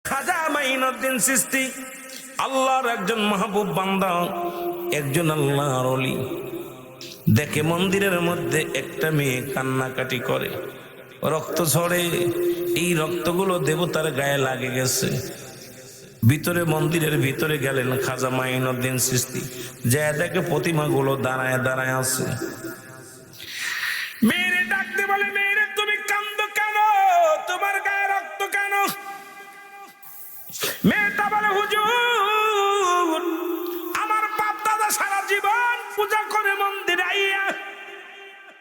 খাজা মাইনুদ্দিন চিশতি আল্লাহর একজন মাহবুব বান্দা, একজন আল্লাহর ওলি। দেখে মন্দিরের মধ্যে একটা মেয়ে কান্নাকাটি করে, রক্ত ঝরে। এই রক্তগুলো দেবতার গায়ে লাগে গেছে। ভিতরে মন্দিরের ভিতরে গেলেন খাজা মাইনুদ্দিন চিশতি, যা দেখে প্রতিমাগুলো দাঁড়ায় দাঁড়ায় আছে। মেয়েরে ডাকতে বলে, মেয়েরে তুমি কান্দো কেন? তোমার গায়ে রক্ত কেন? মেয়েটা বলে, হুজুর, আমার বাপ দাদা সারা জীবন পূজা করে মন্দিরে আইয়া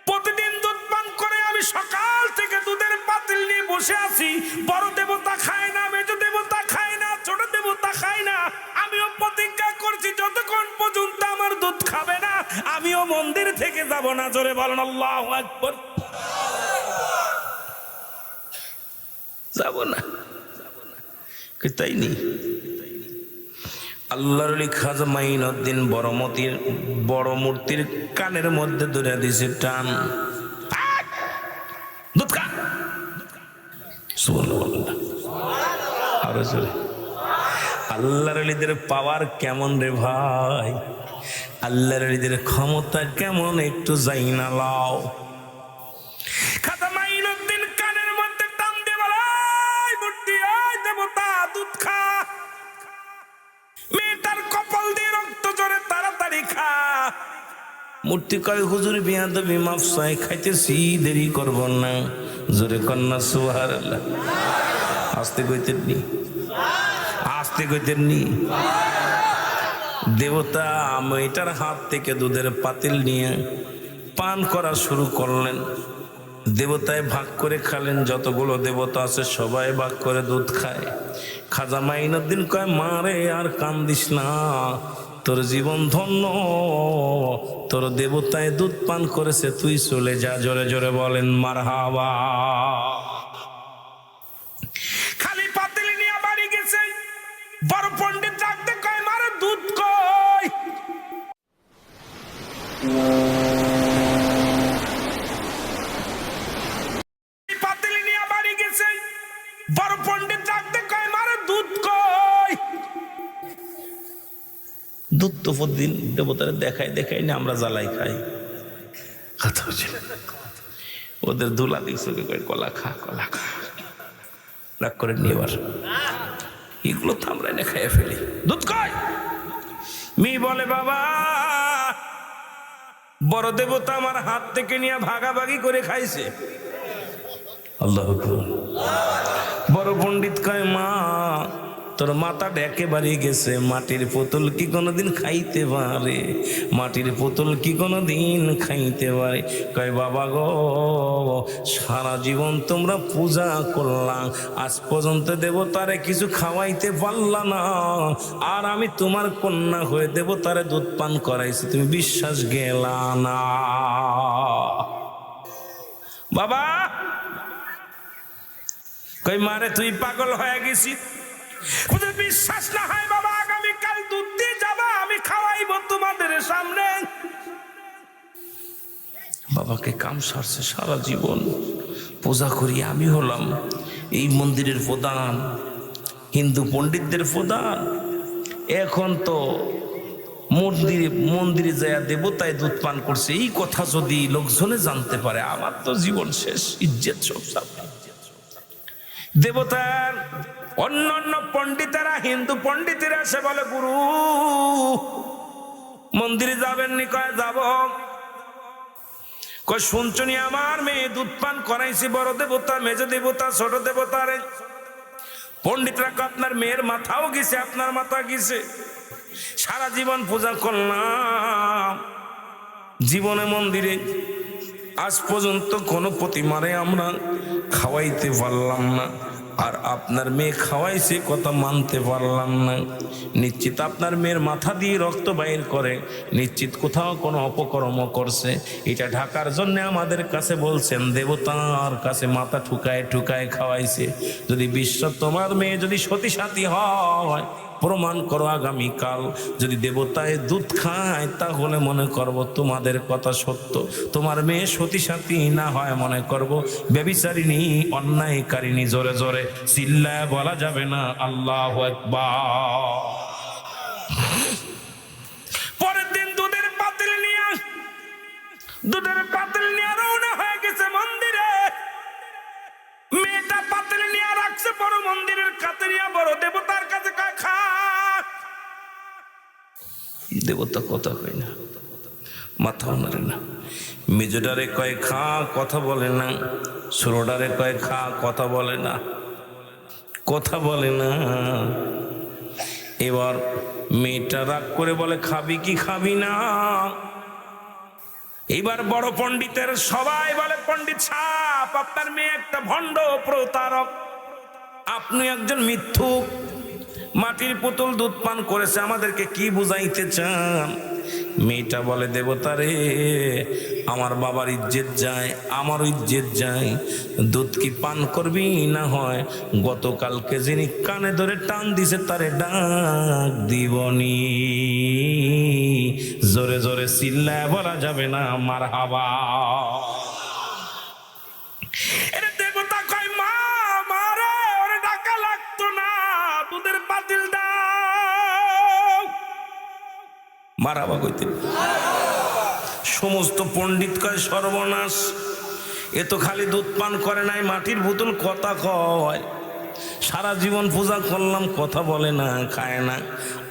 প্রতিদিন দুধ পান করে আমি সকাল থেকে দুধের পাতিল নিয়ে বসে আছি। বড় দেবতা খায় না, মেজ দেবতা খায় না, ছোট দেবতা খায় না। আমিও প্রতিজ্ঞা করছি যতক্ষণ পর্যন্ত আমার দুধ খাবে না আমিও মন্দির থেকে যাব না। জোরে বলেন আল্লাহু আকবার। যাব না, তাই নি। আল্লাহর ওলি খাজা মাইনুদ্দিন বড় মূর্তির কানের মধ্যে ধরে দিয়েছে টান, দুধ খা। সুবহানাল্লাহ, আরো জোরে। আল্লাহর ওলিদের পাওয়ার কেমন রে ভাই, আল্লাহর ওলিদের ক্ষমতা কেমন একটু যাই না লাও। খাজা মাইনুদ্দিন কানের মধ্যে টান দিয়ে বলে, মূর্তি, ওই দেবতা দুধ খা। মেয়েটার কপাল দিয়ে রক্ত ঝরে, তাড়াতাড়ি খা। মূর্তি কয়, হুজুর বিয়াদবি মাফ চাই, খাইতেছি, দেরি করব না। জোরে কন্যা সুবহানাল্লাহ। আস্তে কইতেন নি, আস্তে কইতেন নি। দেবতা মেয়েটার হাত থেকে দুধের পাতিল নিয়ে পান করা শুরু করলেন। দেবতায় ভাগ করে খালেন, যতগুলো দেবতা আছে সবাই ভাগ করে দুধ খায়। খাজা মাইনুদ্দিন কয়, মারে আর কান্দিস না, তোর জীবন ধন্য, তোর দেবতায় দুধ পান করেছে, তুই চলে যা। জোরে জোরে বলেন মারহাবা। খালি পাতিল নিয়ে বাড়ি গেছে। বড় পণ্ডিত ডাকতে কয়, মারে দুধ কই? পাতিল নিয়ে বাড়ি গেছে। বড় পণ্ডিত ডাকতে কয়, মারে দুধ কই? দুধ তো প্রতিদিন দেবতারা দেখাই না, আমরা জ্বালাই খাই। কথা হচ্ছে ওদের দুলা দিচ্ছে, কলা খা, কলা খা। রাগ করে নিয়ে এবার এগুলো তো আমরা এনে খাইয়ে ফেলি। দুধ কয়? মেয়ে বলে, বাবা, বড় দেবতা আমার হাত থেকে নিয়ে ভাগাভাগি করে খাইছে। আল্লাহু আকবার। বড় পণ্ডিত কয়, মা, তোর মাথাটা একেবারে গেছে। মাটির পুতুল কি কোনোদিন খাইতে পারে? মাটির পুতুল কি কোনোদিন খাইতে পারে? কয়, বাবা গো, সারা জীবন তোমরা পূজা করলাম, আজ পর্যন্ত দেবতারে কিছু খাওয়াইতে পারলা না, আর আমি তোমার কন্যা হয়ে দেবতারে দুধ পান করাইছি, তুমি বিশ্বাস গেলা না? বাবা কই, মারে তুই পাগল হয়ে গেছিস? বিশ্বাস না হয় বাবা, আগামীকাল দুধ দিয়ে যাবা, আমি খাওয়াইব তোমাদের সামনে। বাবাকে কাম সারছে, সারা জীবন পূজা করি। আমি হলাম এই মন্দিরের প্রধান, হিন্দু পণ্ডিতদের প্রধান। এখন তো মন্দিরে যায় দেবতায় দুধ পান করছে, এই কথা যদি লোকজনে জানতে পারে, আমার তো জীবন শেষ, ইজ্জত সব। দেবতার অন্যান্য পণ্ডিতেরা, হিন্দু পণ্ডিতেরা এসে বলে, গুরু মন্দিরে যাবেন নি? কয়, যাব। কয়, শুনছনি আমার মেয়ে দুধ পান করাইছি বড় দেবতা, মেজ দেবতা, ছোট দেবতারে। পণ্ডিতরা কয়, আপনার মেয়ের মাথাও গেছে, আপনার মাথা গেছে, সারা জীবন পূজা করলাম, জীবনে মন্দিরে আজ পর্যন্ত কোনো প্রতিমারে আমরা খাওয়াইতে পারলাম না, আর আপনার মেয়ে খাওয়াইছে কথা মানতে পারলাম না। নিশ্চিত আপনার মেয়ের মাথা দিয়ে রক্ত বাইর করে, নিশ্চিত কোথাও কোনো অপকর্ম করছে। এটা ঢাকার জন্য আমাদের কাছে বলছেন, দেবতার কাছে মাথা ঠুকায় ঠুকায় খাওয়াইছে। যদি বিশ্ব তোমার মেয়ে যদি সতী সাথী হয়, প্রমাণ করো আগামীকাল যদি দেবতায় দুধ খায় তাহলে মনে করব তোমাদের কথা সত্য, তোমার মেয়ে সতী সাথী না হয় মনে করব ব্যভিচারিণী অন্যায়কারিণী। জোরে জোরে চিল্লায় বলা যাবে না আল্লাহু আকবার। পরের দিন দুধের পাতিল নিয়ে রওনা হয়ে গেছে মন্দিরে। মেয়েটা পাতিল নিয়ে রাখছে বড় মন্দিরের কাছে নিয়ে বড় দেবতার কাছে খা। দেবতা কথা কয় না, মাথা নাড়ে না। মেজোডারে কয় খা, কথা বলে না। ছোটডারে কয় খা, কথা বলে না, কথা বলে না। এবার মেয়েটা রাগ করে বলে খাবি কি খাবি না। এবার বড় পণ্ডিতের সবাই বলে পণ্ডিত সাহেব আপনার মেয়ে একটা ভণ্ড প্রতারক, আপনি একজন মিথ্যুক, মাটির পুতুল দুধ পান করেছে, আমাদেরকে কি বুঝাইতে চান? মেয়েটা বলে দেবতা রে আমার বাবার ইজ্জত যায়, আমারও ইজ্জত যায়, দুধ কি পান করবি না হয় গতকালকে যিনি কানে ধরে টান দিছে তারে ডাক দিবনি। জোরে জোরে চিল্লায় বলা যাবে না মারহাবা। দেবতা কয় মা মারে ওরে ডাকা লাগতো না, দুধের পাতিল দাও। মারহাবা কইতে সমস্ত পণ্ডিত কয় সর্বনাশ, এ তো খালি দুধ পান করে নাই, মাটির বোতল কথা কয়। সারা জীবন পূজা করলাম কথা বলে না, খায় না,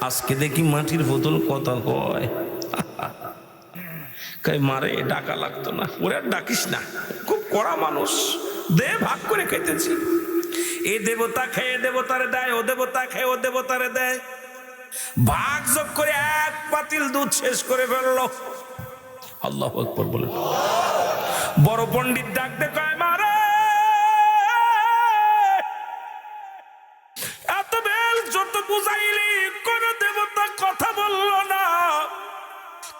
আজকে দেখি মাটির বোতল কথা কয়। কয় মারে ডাকা লাগতো না, ওরে আর ডাকিস না, খুব কড়া মানুষ, দে ভাগ করে খাইতেছি। এ দেবতা খেয়ে দেবতারে দেয়, ও দেবতা খেয়ে ও দেবতারে দেয়, ভাগ যোগ করে এক পাতিল দুধ শেষ করে ফেললো। আল্লাহু আকবার বলে বড় পণ্ডিত ডাক দে কয় মারে এত বেল যত বুঝাইলি কোন দেবতা কথা বললো না,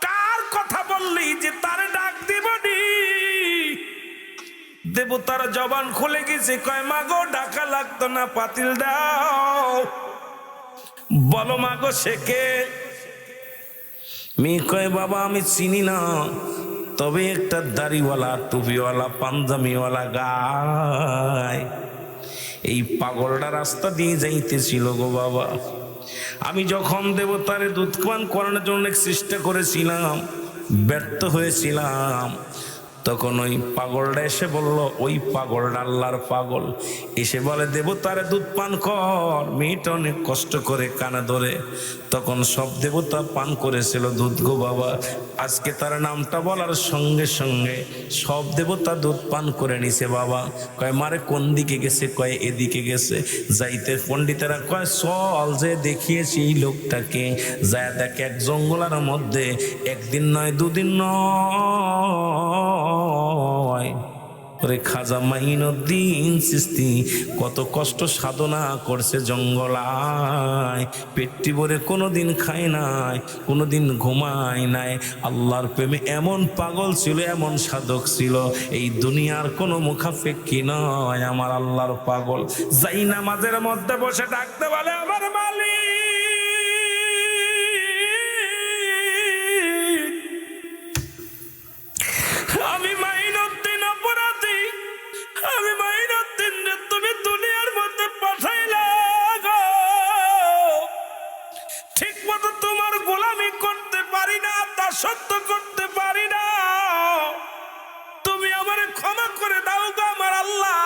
কার কথা বললি যে তারে ডাক দিবনি? দেবতার জবান খুলে গেছে, কয় মাগো ডাকা লাগতো না, পাতিল দাও। বলো মাগো সে কে? মেয়ে কয় বাবা আমি চিনি না, তবে একটা দাড়িওয়ালা টুপিওয়ালা পাঞ্জামিওয়ালা গায়, এই পাগলটা রাস্তা দিয়ে যাইতেছিল গো বাবা। আমি যখন দেবতারে দুধ পান করানোর জন্য চেষ্টা করেছিলাম, ব্যর্থ হয়েছিলাম, তখন ওই পাগলটা এসে বলল, ওই পাগলটা আল্লাহর পাগল, এসে বলে দেবতারে দুধ পান কর। মেয়েটা অনেক কষ্ট করে কানে ধরে, তখন সব দেবতা পান করেছিল দুধ গো বাবা। আজকে তার নামটা বলার সঙ্গে সঙ্গে সব দেবতা দুধ পান করে নিছে বাবা। কয় মারে কোন দিকে গেছে? কয় এদিকে গেছে। যাইতে পণ্ডিতেরা কয় চল যে দেখিয়েছি এই লোকটাকে, যায় দেখে এক জঙ্গলের মধ্যে একদিন নয় দুদিন নয় ওরে খাজা মাইনুদ্দিন চিশতি কত কষ্ট সাধনা করছে জঙ্গলায়, পেটটি ভরে কোনোদিন খায় নাই, কোনোদিন ঘুমায় নাই, আল্লাহর প্রেমে এমন পাগল ছিল, এমন সাধক ছিল, এই দুনিয়ার কোনো মুখাপেক্ষী নয় আমার আল্লাহর পাগল। যাই নামাজের মধ্যে বসে ডাকতে বলে আমার মালিক, আমি মাইনুদ্দিন অপরাধী, আমি মাইনুদ্দিন তুমি দুনিয়ার মধ্যে পাঠাইলা গো, ঠিক মতো তোমার গোলামি করতে পারি না, দাসত্ব করতে পারি না, তুমি আমারে ক্ষমা করে দাও গো আমার আল্লাহ।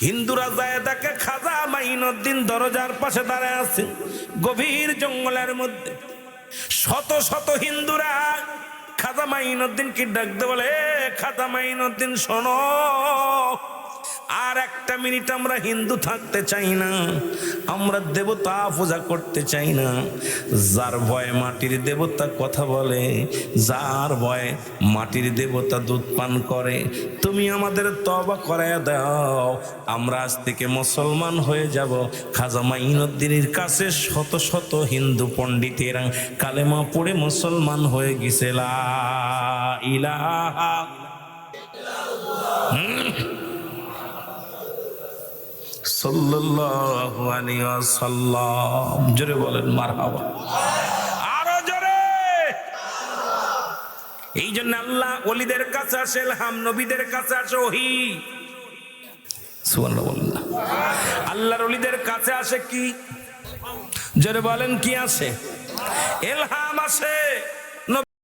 হিন্দুরা যায় দেখে খাজা মাইনুদ্দিন দরজার পাশে দাঁড়ায় আছে গভীর জঙ্গলের মধ্যে। শত শত হিন্দুরা খাজা মাইনুদ্দিনকে ডাকতে বলে, খাজা মাইনুদ্দিন শোনো, আর একটা মিনিট আমরা হিন্দু থাকতে চাই না, আমরা দেবতা পূজা করতে চাই না। যার ভয়ে মাটির দেবতা কথা বলে, যার ভয়ে মাটির দেবতা দুধ পান করে, তুমি আমাদের তওবা করায়া দাও, আমরা আজ থেকে মুসলমান হয়ে যাব। খাজা মাইনুদ্দিনের কাছে শত শত হিন্দু পণ্ডিতেরা কালেমা পড়ে মুসলমান হয়ে গেছে। লা ইলাহা সাল্লাল্লাহু আলাইহি ওয়াসাল্লাম। জোরে বলেন মারহাবা, আরো জোরে। এই জন্য আল্লাহ ওলিদের কাছে আসে ইলহাম, নবীদের কাছে আসে ওহী। সুবহানাল্লাহ বলেন না। আল্লাহর ওলিদের কাছে আসে কি? জোরে বলেন কি আসে? ইলহাম আসে।